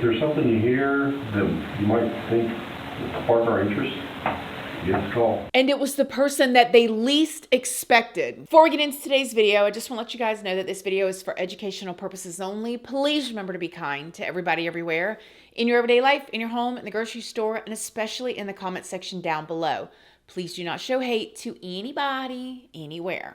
There's something you hear that you might think will spark our interest, give us a call. And it was the person that they least expected. Before we get into today's video, I just want to let you guys know that this video is for educational purposes only. Please remember to be kind to everybody everywhere, in your everyday life, in your home, in the grocery store, and especially in the comment section down below. Please do not show hate to anybody, anywhere.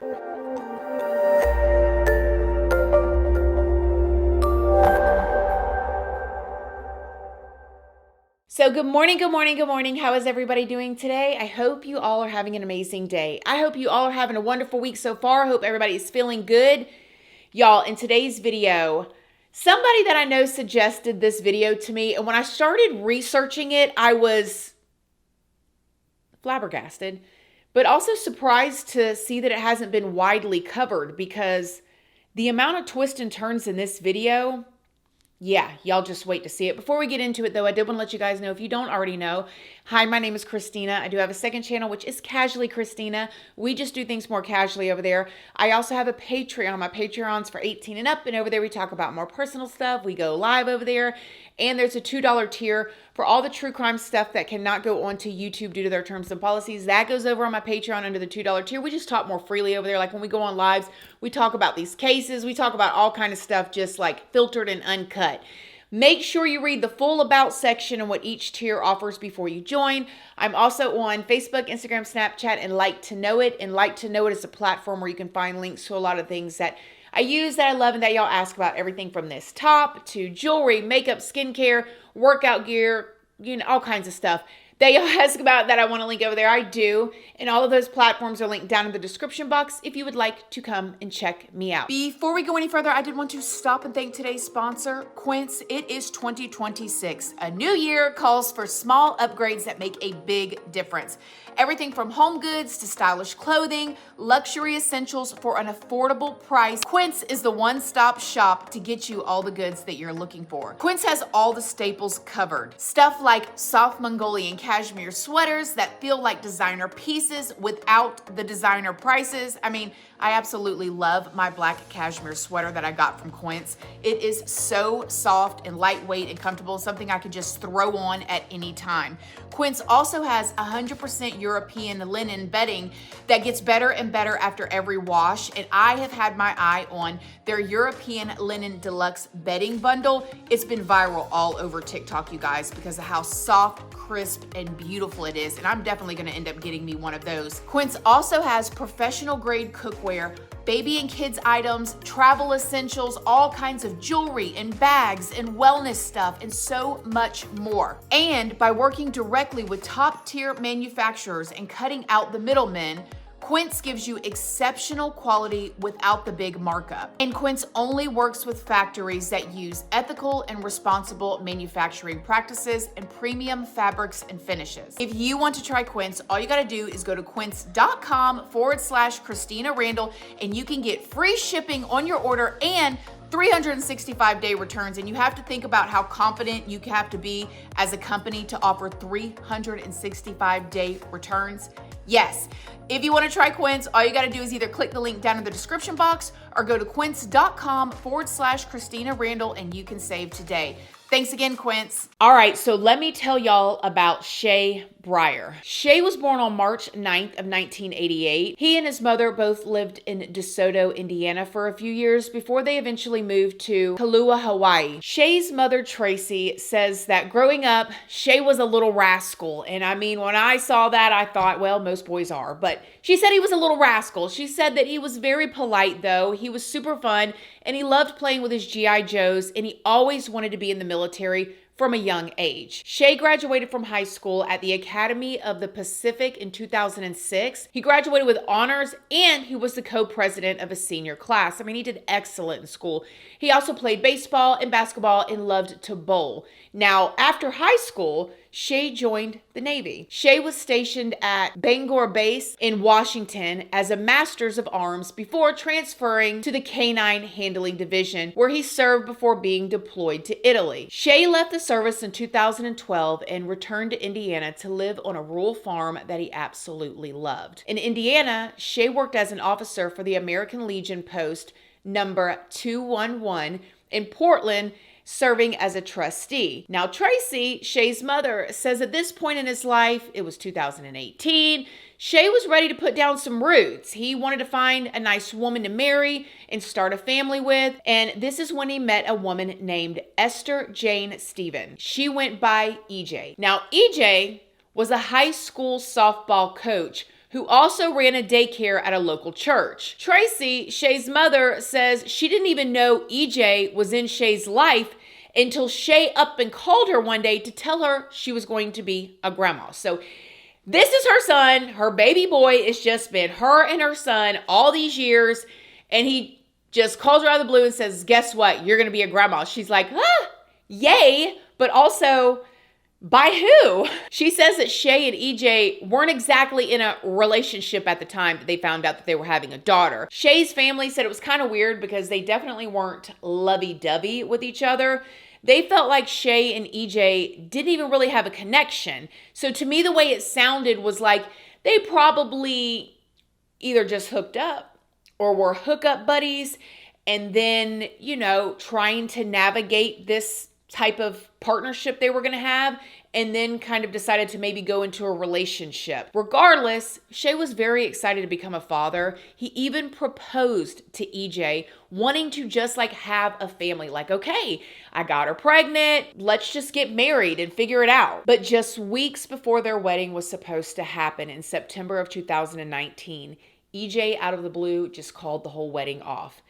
So good morning, good morning, good morning. How is everybody doing today? I hope you all are having an amazing day. I hope you all are having a wonderful week so far. I hope everybody is feeling good. Y'all, in today's video, somebody that I know suggested this video to me, and when I started researching it, I was flabbergasted, but also surprised to see that it hasn't been widely covered, because the amount of twists and turns in this video, yeah, y'all just wait to see it. Before we get into it, though, I did want to let you guys know, if you don't already know, hi, my name is Christina. I do have a second channel, which is Casually Christina. We just do things more casually over there. I also have a Patreon. My Patreon's for 18 and up, and over there we talk about more personal stuff. We go live over there, and there's a $2 tier for all the true crime stuff that cannot go onto YouTube due to their terms and policies. That goes over on my Patreon under the $2 tier. We just talk more freely over there. Like when we go on lives, we talk about these cases. We talk about all kind of stuff, just like filtered and uncut. Make sure you read the full about section and what each tier offers before you join. I'm also on Facebook, Instagram, Snapchat, and Like to Know It. And Like to Know It is a platform where you can find links to a lot of things that I use, that I love, and that y'all ask about. Everything from this top to jewelry, makeup, skincare, workout gear, you know, all kinds of stuff that y'all ask about that I want to link over there. I do. And all of those platforms are linked down in the description box if you would like to come and check me out. Before we go any further, I did want to stop and thank today's sponsor, Quince. It is 2026. A new year calls for small upgrades that make a big difference. Everything from home goods to stylish clothing, luxury essentials for an affordable price. Quince is the one-stop shop to get you all the goods that you're looking for. Quince has all the staples covered. Stuff like soft Mongolian cashmere sweaters that feel like designer pieces without the designer prices. I mean, I absolutely love my black cashmere sweater that I got from Quince. It is so soft and lightweight and comfortable, something I could just throw on at any time. Quince also has 100% European linen bedding that gets better and better after every wash, and I have had my eye on their European linen deluxe bedding bundle. It's been viral all over TikTok, you guys, because of how soft, crisp, and beautiful it is, and I'm definitely going to end up getting me one of those. Quince also has professional grade cookware, baby and kids items, travel essentials, all kinds of jewelry and bags and wellness stuff, and so much more. And by working directly with top tier manufacturers and cutting out the middlemen, Quince gives you exceptional quality without the big markup. And Quince only works with factories that use ethical and responsible manufacturing practices and premium fabrics and finishes. If you want to try Quince, all you gotta do is go to quince.com/Christina Randall, and you can get free shipping on your order and 365-day returns. And you have to think about how confident you have to be as a company to offer 365-day returns. Yes, if you want to try Quince, all you got to do is either click the link down in the description box or go to quince.com/Christina Randall, and you can save today. Thanks again, Quince. All right, so let me tell y'all about Shea Briar. Shea was born on March 9th of 1988. He and his mother both lived in DeSoto, Indiana for a few years before they eventually moved to Kailua, Hawaii. Shea's mother, Tracy, says that growing up, Shea was a little rascal. And I mean, when I saw that, I thought, well, most boys are. But she said he was a little rascal. She said that he was very polite, though. He was super fun, and he loved playing with his G.I. Joes, and he always wanted to be in the military from a young age. Shea graduated from high school at the Academy of the Pacific in 2006. He graduated with honors, and he was the co-president of a senior class. I mean, he did excellent in school. He also played baseball and basketball and loved to bowl. Now, after high school, Shea joined the Navy. Shea was stationed at Bangor Base in Washington as a master's of arms before transferring to the Canine Handling Division, where he served before being deployed to Italy. Shea left the service in 2012 and returned to Indiana to live on a rural farm that he absolutely loved. In Indiana, Shea worked as an officer for the American Legion Post number 211 in Portland serving as a trustee. Now, Tracy, Shea's mother, says at this point in his life, it was 2018, Shea was ready to put down some roots. He wanted to find a nice woman to marry and start a family with. And this is when he met a woman named Esther Jane Stevens. She went by EJ. Now, EJ was a high school softball coach who also ran a daycare at a local church. Tracy, Shea's mother, says she didn't even know EJ was in Shea's life until Shea up and called her one day to tell her she was going to be a grandma. So this is her son, her baby boy. It's just been her and her son all these years. And he just calls her out of the blue and says, guess what? You're going to be a grandma. She's like, yay. But also, by who? She says that Shea and EJ weren't exactly in a relationship at the time that they found out that they were having a daughter. Shea's family said it was kind of weird because they definitely weren't lovey-dovey with each other. They felt like Shea and EJ didn't even really have a connection. So to me, the way it sounded was like they probably either just hooked up or were hookup buddies and then, trying to navigate this type of partnership they were going to have and then kind of decided to maybe go into a relationship. Regardless, Shea was very excited to become a father. He even proposed to EJ, wanting to just have a family. Like, okay, I got her pregnant. Let's just get married and figure it out. But just weeks before their wedding was supposed to happen in September of 2019, EJ out of the blue just called the whole wedding off.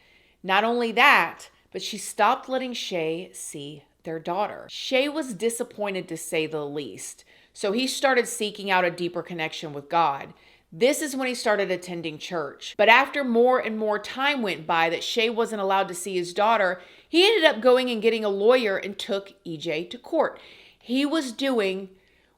Not only that, but she stopped letting Shea see their daughter. Shea was disappointed to say the least, so he started seeking out a deeper connection with God. This is when he started attending church. But after more and more time went by that Shea wasn't allowed to see his daughter, he ended up going and getting a lawyer and took EJ to court. He was doing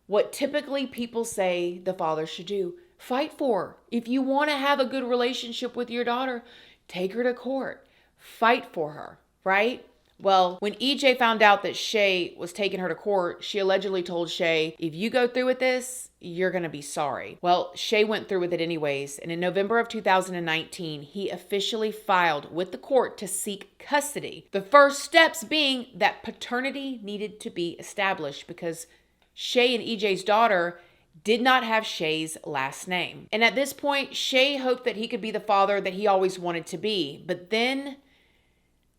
what typically people say the father should do. Fight for her. If you want to have a good relationship with your daughter, take her to court. Fight for her, right? Well, when EJ found out that Shea was taking her to court, she allegedly told Shea, if you go through with this, you're going to be sorry. Well, Shea went through with it anyways, and in November of 2019, he officially filed with the court to seek custody. The first steps being that paternity needed to be established because Shea and EJ's daughter did not have Shea's last name. And at this point, Shea hoped that he could be the father that he always wanted to be, but then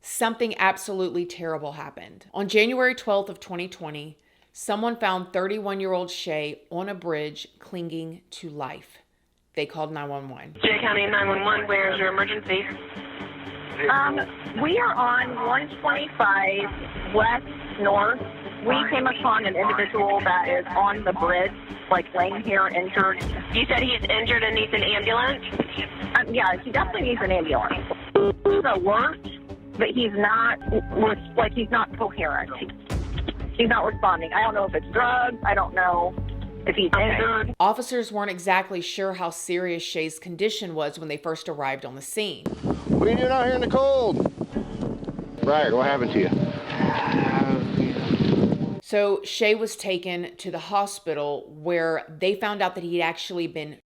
something absolutely terrible happened. On January 12th of 2020, someone found 31-year-old Shea on a bridge clinging to life. They called 911. Shea County 911, where is your emergency? We are on 125 west north. We came upon an individual that is on the bridge, laying here injured. You said he's injured and needs an ambulance? Yeah, he definitely needs an ambulance. He's alert, but he's not coherent. He's not responding. I don't know if it's drugs. I don't know if he's injured. Officers weren't exactly sure how serious Shea's condition was when they first arrived on the scene. What are you doing out here in the cold? Briar, what happened to you? So Shea was taken to the hospital where they found out that he'd actually been,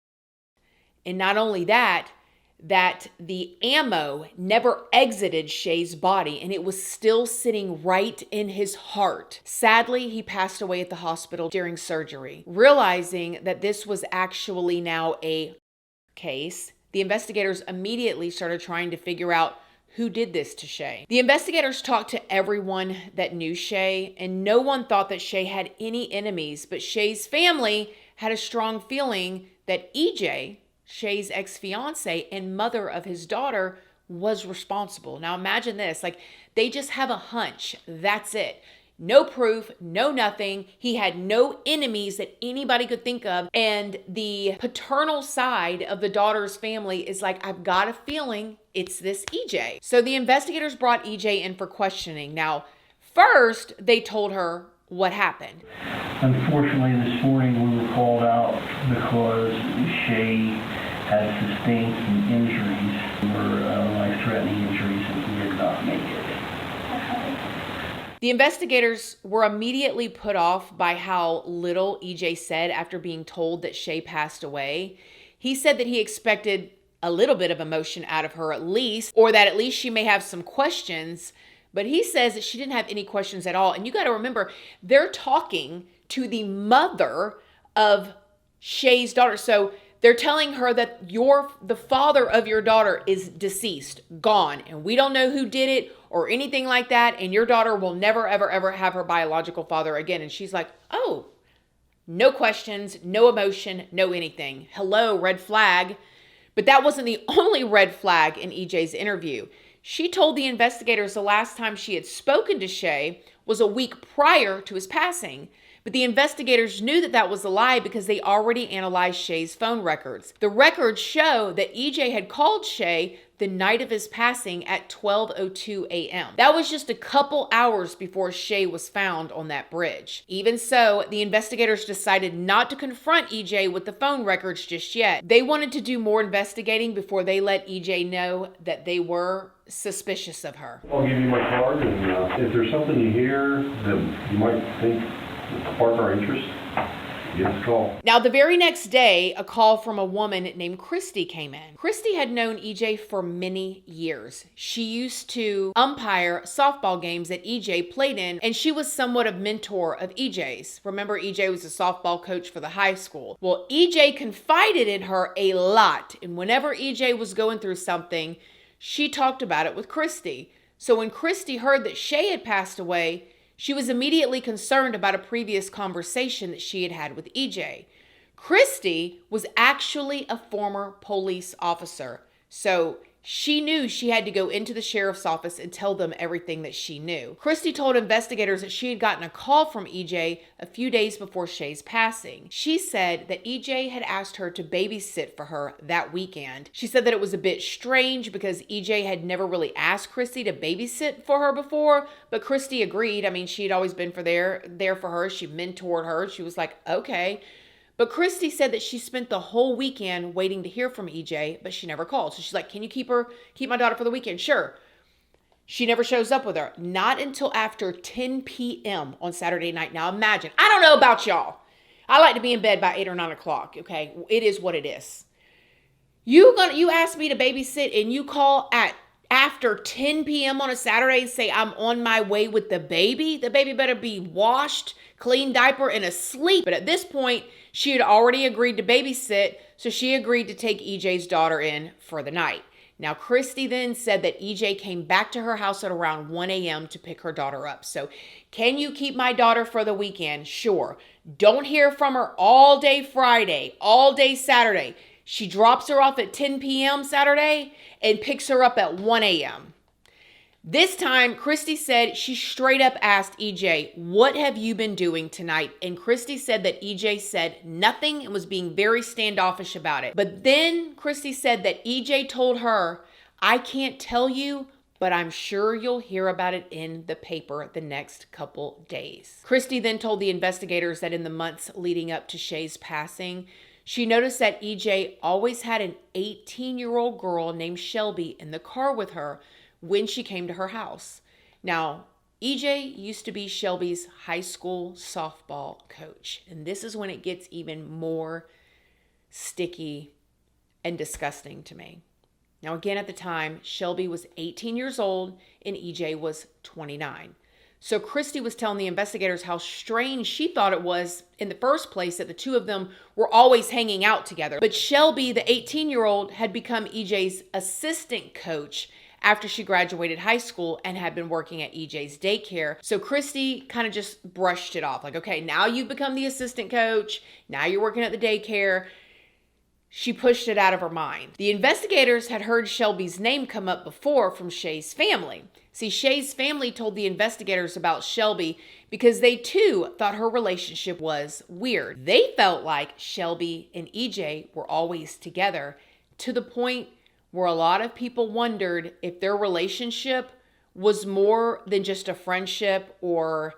and not only that the ammo never exited Shea's body and it was still sitting right in his heart. Sadly, he passed away at the hospital during surgery. Realizing that this was actually now a case, the investigators immediately started trying to figure out who did this to Shea. The investigators talked to everyone that knew Shea, and no one thought that Shea had any enemies, but Shea's family had a strong feeling that EJ, Shea's ex-fiance and mother of his daughter, was responsible. Now imagine this, they just have a hunch. That's it. No proof, no nothing. He had no enemies that anybody could think of. And the paternal side of the daughter's family is I've got a feeling it's this EJ. So the investigators brought EJ in for questioning. Now, first, they told her what happened. Unfortunately, this morning we were called out because Shea had sustained some injuries, life-threatening injuries, and he did not make it. The investigators were immediately put off by how little EJ said after being told that Shea passed away. He said that he expected a little bit of emotion out of her at least, or that at least she may have some questions, But he says that she didn't have any questions at all. And you got to remember, they're talking to the mother of Shea's daughter. So they're telling her that the father of your daughter is deceased, gone, and we don't know who did it or anything like that, and your daughter will never, ever, ever have her biological father again. And she's like, oh, no questions, no emotion, no anything. Hello, red flag. But that wasn't the only red flag in EJ's interview. She told the investigators the last time she had spoken to Shea was a week prior to his passing. But the investigators knew that that was a lie because they already analyzed Shea's phone records. The records show that EJ had called Shea the night of his passing at 12:02 a.m. That was just a couple hours before Shea was found on that bridge. Even so, the investigators decided not to confront EJ with the phone records just yet. They wanted to do more investigating before they let EJ know that they were suspicious of her. I'll give you my card, and if there's something you hear that you might think would spark our interest, give us a call. Now, the very next day, a call from a woman named Christy came in. Christy had known EJ for many years. She used to umpire softball games that EJ played in, and she was somewhat of mentor of EJ's. Remember, EJ was a softball coach for the high school. Well, EJ confided in her a lot, and whenever EJ was going through something, she talked about it with Christy. So when Christy heard that Shea had passed away, she was immediately concerned about a previous conversation that she had had with EJ. Christy was actually a former police officer, so she knew she had to go into the sheriff's office and tell them everything that she knew. Christy told investigators that she had gotten a call from EJ a few days before Shea's passing. She said that EJ had asked her to babysit for her that weekend. She said that it was a bit strange because EJ had never really asked Christy to babysit for her before, but Christy agreed. I mean, she had always been there for her. She mentored her. She was like, okay. But Christy said that she spent the whole weekend waiting to hear from EJ, but she never called. So she's like, can you keep my daughter for the weekend? Sure. She never shows up with her. Not until after 10 p.m. on Saturday night. Now imagine, I don't know about y'all. I like to be in bed by 8 or 9 o'clock, okay? It is what it is. You ask me to babysit and you call at after 10 p.m. on a Saturday and say I'm on my way with the baby. The baby better be washed, clean diaper, and asleep. But at this point, she had already agreed to babysit, so she agreed to take EJ's daughter in for the night. Now, Christy then said that EJ came back to her house at around 1 a.m. to pick her daughter up. So, can you keep my daughter for the weekend? Sure. Don't hear from her all day Friday, all day Saturday. She drops her off at 10 p.m. Saturday and picks her up at 1 a.m. This time, Christy said she straight up asked EJ, what have you been doing tonight? And Christy said that EJ said nothing and was being very standoffish about it. But then Christy said that EJ told her, I can't tell you, but I'm sure you'll hear about it in the paper the next couple days. Christy then told the investigators that in the months leading up to Shea's passing, she noticed that EJ always had an 18-year-old girl named Shelby in the car with her when she came to her house. Now, EJ used to be Shelby's high school softball coach, and this is when it gets even more sticky and disgusting to me. Now, again, at the time, Shelby was 18 years old and EJ was 29. So Christy was telling the investigators how strange she thought it was in the first place that the two of them were always hanging out together. But Shelby, the 18-year-old, had become EJ's assistant coach after she graduated high school and had been working at EJ's daycare. So Christy kind of just brushed it off. Like, okay, now you've become the assistant coach. Now you're working at the daycare. She pushed it out of her mind. The investigators had heard Shelby's name come up before from Shea's family. See, Shea's family told the investigators about Shelby because they too thought her relationship was weird. They felt like Shelby and EJ were always together, to the point where a lot of people wondered if their relationship was more than just a friendship or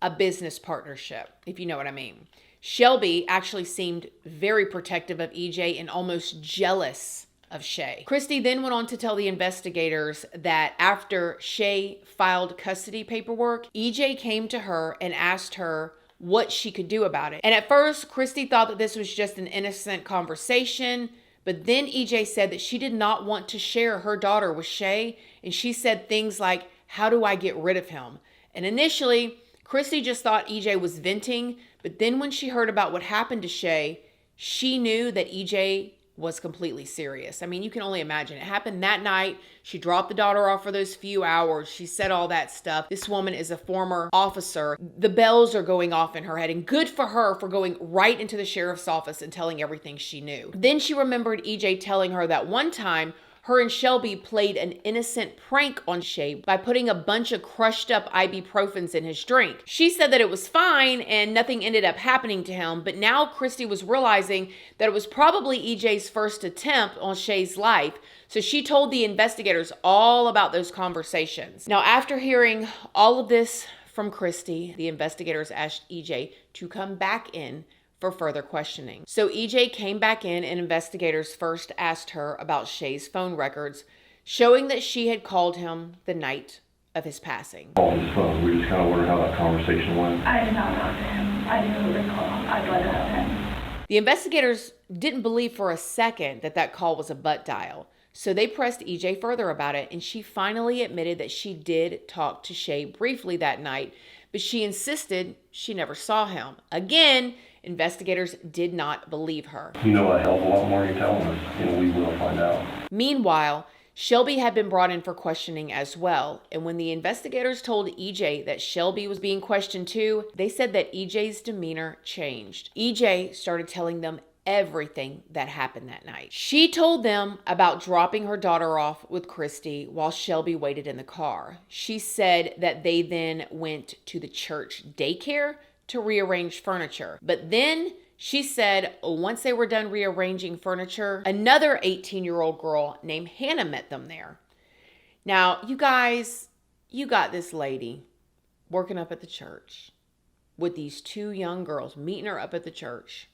a business partnership, if you know what I mean. Shelby actually seemed very protective of EJ and almost jealous of Shea. Christy then went on to tell the investigators that after Shea filed custody paperwork, EJ came to her and asked her what she could do about it. And at first, Christy thought that this was just an innocent conversation, but then EJ said that she did not want to share her daughter with Shea, and she said things like How do I get rid of him? And initially, Christy just thought EJ was venting, but then when she heard about what happened to Shea, she knew that EJ was completely serious. I mean, you can only imagine. It happened that night. She dropped the daughter off for those few hours. She said all that stuff. This woman is a former officer. The bells are going off in her head, and good for her for going right into the sheriff's office and telling everything she knew. Then she remembered EJ telling her that one time her and Shelby played an innocent prank on Shea by putting a bunch of crushed up ibuprofens in his drink. She said that it was fine and nothing ended up happening to him, but now Christy was realizing that it was probably EJ's first attempt on Shea's life. So she told the investigators all about those conversations. Now, after hearing all of this from Christy, the investigators asked EJ to come back in for further questioning. So EJ came back in and investigators first asked her about Shea's phone records, showing that she had called him the night of his passing. On his phone, we just kind of wondered how that conversation went. I did not talk to him. I didn't recall. I'd let it have him. The investigators didn't believe for a second that that call was a butt dial. So they pressed EJ further about it, and she finally admitted that she did talk to Shea briefly that night, but she insisted she never saw him. Again, investigators did not believe her. You know a hell of a lot more than you're telling us, and we will find out. Meanwhile, Shelby had been brought in for questioning as well, and when the investigators told EJ that Shelby was being questioned too, they said that EJ's demeanor changed. EJ started telling them everything that happened that night. She told them about dropping her daughter off with Christy while Shelby waited in the car. She said that they then went to the church daycare to rearrange furniture. But then she said once they were done rearranging furniture, another 18-year-old girl named Hannah met them there. Now, you guys, you got this lady working up at the church with these two young girls, meeting her up at the church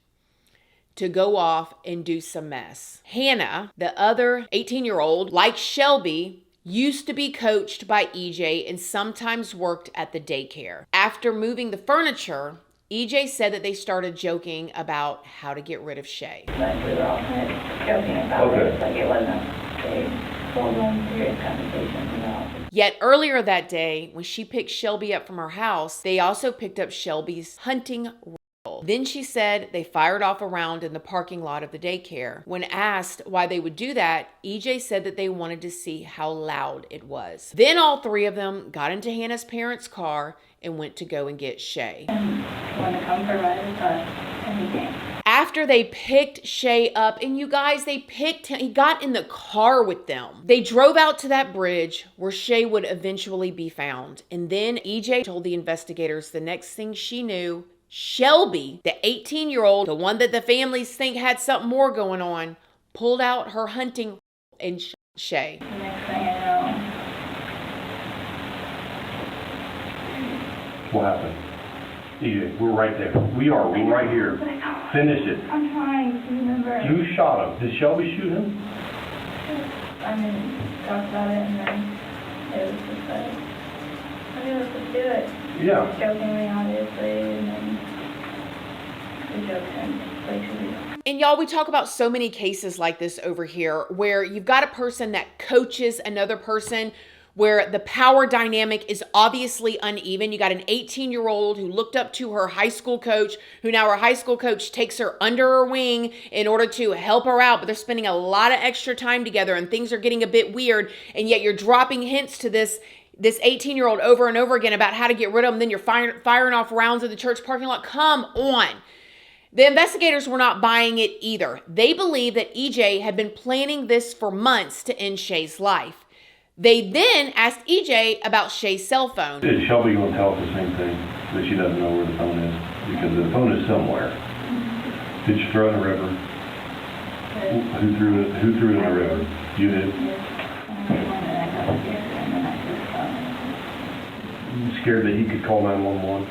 to go off and do some mess. Hannah, the other 18-year-old, like Shelby, used to be coached by EJ and sometimes worked at the daycare. After moving the furniture, EJ said that they started joking about how to get rid of Shea. But we were all kind of joking about it. Like it wasn't a full-blown serious conversation, you know. Yet earlier that day, when she picked Shelby up from her house, they also picked up Shelby's hunting rifle. Then she said they fired off a round in the parking lot of the daycare. When asked why they would do that, EJ said that they wanted to see how loud it was. Then all three of them got into Hannah's parents' car and went to go and get Shea. And wanted to come for a ride with us, and he came. After they picked Shea up, and you guys, they picked him, he got in the car with them. They drove out to that bridge where Shea would eventually be found. And then EJ told the investigators the next thing she knew, Shelby, the 18-year-old, the one that the families think had something more going on, pulled out her hunting and shot Shea. The next thing I know, What happened? EJ, we're right there. We're right here. Finish it. I'm trying to remember. You shot him. Did Shelby shoot him? I mean, talked about it, and then it was just like, okay, let's just do it. Yeah. Jokingly, obviously, and then the joke turned way too real. And y'all, we talk about so many cases like this over here where you've got a person that coaches another person, where the power dynamic is obviously uneven. You got an 18-year-old who looked up to her high school coach, who now her high school coach takes her under her wing in order to help her out, but they're spending a lot of extra time together and things are getting a bit weird, and yet you're dropping hints to this 18-year-old over and over again about how to get rid of them, then you're firing off rounds in the church parking lot. Come on. The investigators were not buying it either. They believed that EJ had been planning this for months to end Shea's life. They then asked EJ about Shea's cell phone. Is Shelby going to tell us the same thing, that she doesn't know where the phone is? Because the phone is somewhere. Did you throw it in the river? Who threw it in the river? You did? You scared that he could call 911?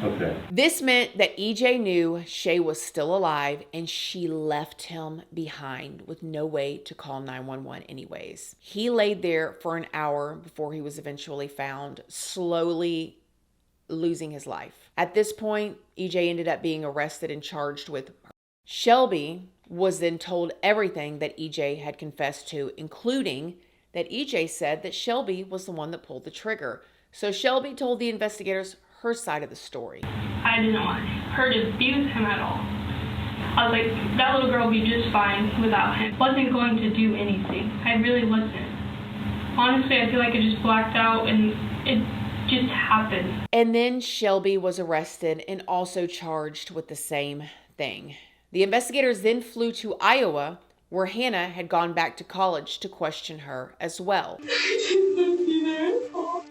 Okay. This meant that EJ knew Shea was still alive and she left him behind with no way to call 911 anyways. He laid there for an hour before he was eventually found, slowly losing his life. At this point, EJ ended up being arrested and charged with murder. Shelby was then told everything that EJ had confessed to, including that EJ said that Shelby was the one that pulled the trigger. So Shelby told the investigators her side of the story. I didn't want her to be with him at all. I was like, that little girl would be just fine without him. Wasn't going to do anything. I really wasn't. Honestly, I feel like I just blacked out and it just happened. And then Shelby was arrested and also charged with the same thing. The investigators then flew to Iowa, where Hannah had gone back to college to question her as well. I didn't want to be there at all.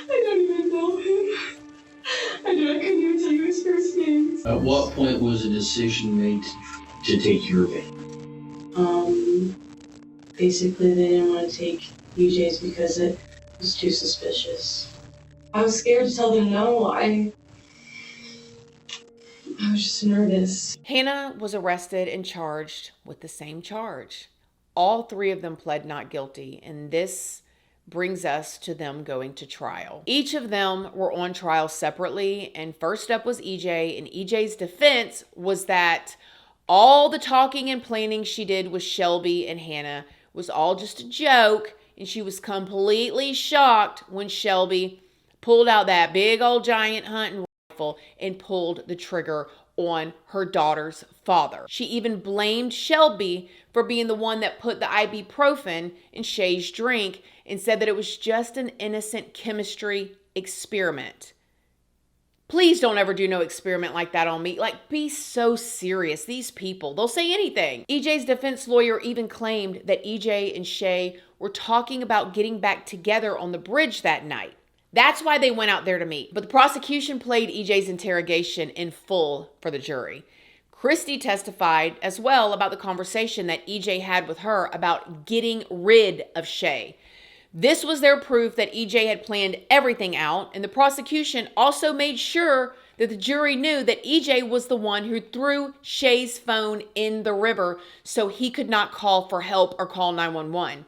I don't even know him. I couldn't even tell you his first name. At what point was a decision made to take your vein? Basically they didn't want to take EJ's because it was too suspicious. I was scared to tell them no. I was just nervous. Hannah was arrested and charged with the same charge. All three of them pled not guilty, and this brings us to them going to trial. Each of them were on trial separately, and first up was EJ, and EJ's defense was that all the talking and planning she did with Shelby and Hannah was all just a joke, and she was completely shocked when Shelby pulled out that big old giant hunting rifle and pulled the trigger on her daughter's father. She even blamed Shelby for being the one that put the ibuprofen in Shea's drink and said that it was just an innocent chemistry experiment. Please don't ever do no experiment like that on me. Like, be so serious. These people, they'll say anything. EJ's defense lawyer even claimed that EJ and Shea were talking about getting back together on the bridge that night. That's why they went out there to meet. But the prosecution played EJ's interrogation in full for the jury. Christy testified as well about the conversation that EJ had with her about getting rid of Shea. This was their proof that EJ had planned everything out, and the prosecution also made sure that the jury knew that EJ was the one who threw Shea's phone in the river so he could not call for help or call 911.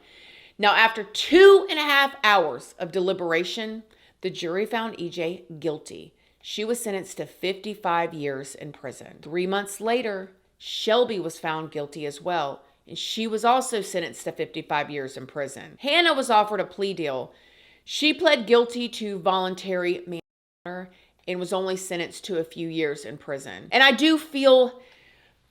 Now, after 2.5 hours of deliberation, the jury found EJ guilty. She was sentenced to 55 years in prison. 3 months later, Shelby was found guilty as well, and she was also sentenced to 55 years in prison. Hannah was offered a plea deal. She pled guilty to voluntary manslaughter and was only sentenced to a few years in prison. And I do feel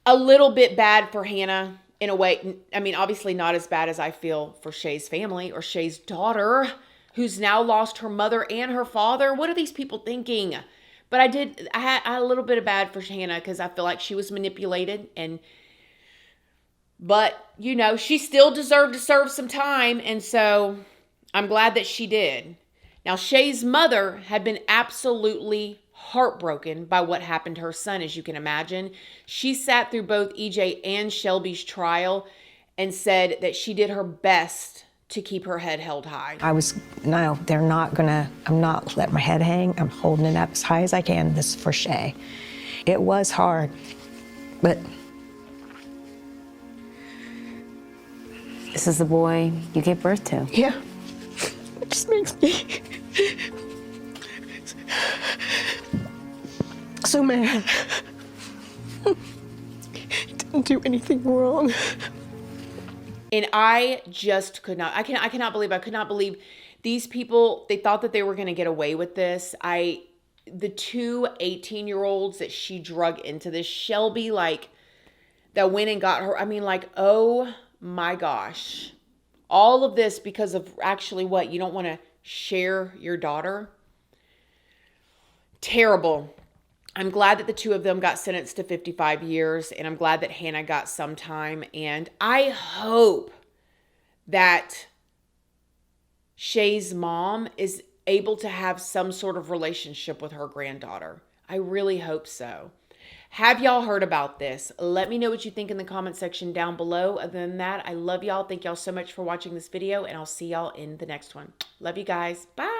a little bit bad for Hannah in a way. I mean, obviously not as bad as I feel for Shea's family or Shea's daughter, who's now lost her mother and her father. What are these people thinking? But I had a little bit of bad for Hannah because I feel like she was manipulated, but you know, she still deserved to serve some time, and so I'm glad that she did. Now, Shea's mother had been absolutely heartbroken by what happened to her son, as you can imagine. She sat through both EJ and Shelby's trial and said that she did her best to keep her head held high. I'm not letting my head hang. I'm holding it up as high as I can. This is for Shea. It was hard, but this is the boy you gave birth to. yeah, it just makes me so mad. He didn't do anything wrong. And I just could not believe these people, they thought that they were going to get away with this. The two 18-year-olds that she drug into this, Shelby, like, that went and got her. I mean, like, oh my gosh. All of this because of actually what? You don't want to share your daughter? Terrible. I'm glad that the two of them got sentenced to 55 years, and I'm glad that Hannah got some time. And I hope that Shea's mom is able to have some sort of relationship with her granddaughter. I really hope so. Have y'all heard about this? Let me know what you think in the comment section down below. Other than that, I love y'all. Thank y'all so much for watching this video, and I'll see y'all in the next one. Love you guys. Bye.